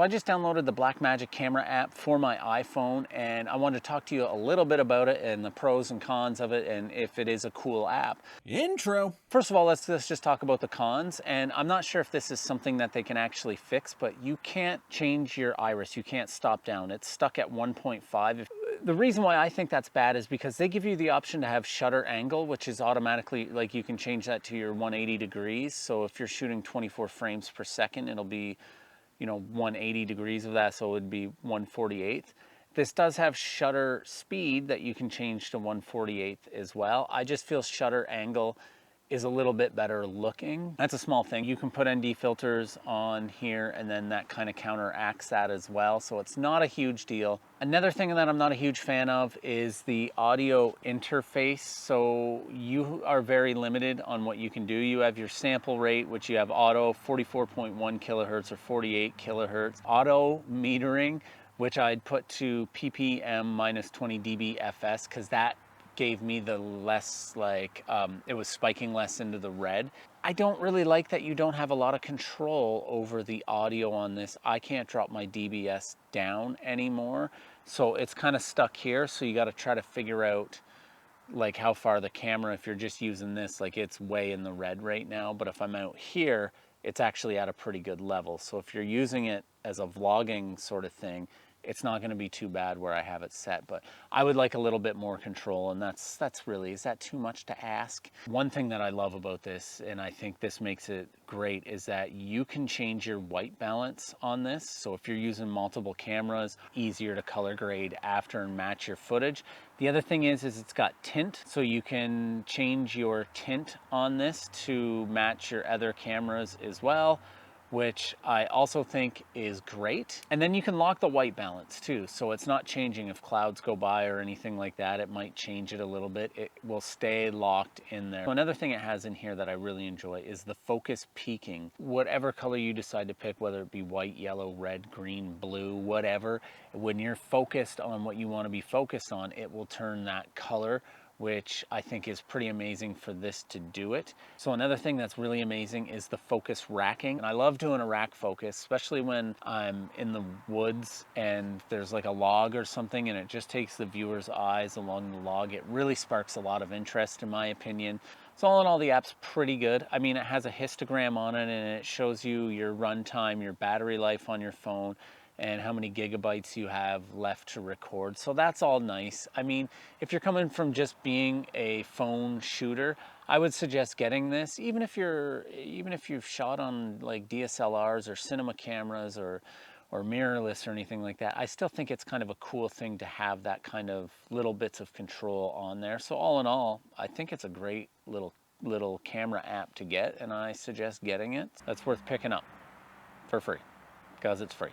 So I just downloaded the Black Madic camera app for my iPhone, and I wanted to talk to you a little bit about it and the pros and cons of it and if it is a cool app. Intro. First of all, let's just talk about the cons. And I'm not sure if this is something that they can actually fix, but you can't change your iris. You can't stop down. It's stuck at 1.5. The reason why I think that's bad is because they give you the option to have shutter angle, which is automatically, like, you can change that to your 180 degrees. So if you're shooting 24 frames per second, it'll be, 180 degrees of that, so it would be 1/48. This does have shutter speed that you can change to 1/48 as well. I just feel shutter angle is a little bit better looking. That's a small thing. You can put ND filters on here and then that kind of counteracts that as well. So it's not a huge deal. Another thing that I'm not a huge fan of is the audio interface. So you are very limited on what you can do. You have your sample rate, which you have auto 44.1 kilohertz or 48 kilohertz. Auto metering, which I'd put to ppm minus 20 dB FS, because that gave me the less, it was spiking less into the red. I don't really like that you don't have a lot of control over the audio on this. I can't drop my DBS down anymore, so it's kind of stuck here. So you got to try to figure out like how far the camera, if you're just using this, like, it's way in the red right now, but if I'm out here, it's actually at a pretty good level. So if you're using it as a vlogging sort of thing, it's not going to be too bad where I have it set, but I would like a little bit more control, and that's really, is that too much to ask? One thing that I love about this, and I think this makes it great, is that you can change your white balance on this. So if you're using multiple cameras, easier to color grade after and match your footage. The other thing is it's got tint, so you can change your tint on this to match your other cameras as well, which I also think is great. And then you can lock the white balance too, so it's not changing if clouds go by or anything like that. It might change it a little bit. It will stay locked in there. So another thing it has in here that I really enjoy is the focus peaking. Whatever color you decide to pick, whether it be white, yellow, red, green, blue, whatever, when you're focused on what you want to be focused on, it will turn that color, which I think is pretty amazing for this to do it. So another thing that's really amazing is the focus racking. And I love doing a rack focus, especially when I'm in the woods and there's like a log or something and it just takes the viewer's eyes along the log. It really sparks a lot of interest, in my opinion. So all in all, the app's pretty good. I mean, it has a histogram on it and it shows you your runtime, your battery life on your phone, and how many gigabytes you have left to record. So that's all nice. I mean, if you're coming from just being a phone shooter, I would suggest getting this. Even if you've shot on like DSLRs or cinema cameras or mirrorless or anything like that, I still think it's kind of a cool thing to have that kind of little bits of control on there. So all in all, I think it's a great little camera app to get, and I suggest getting it. That's worth picking up for free, because it's free.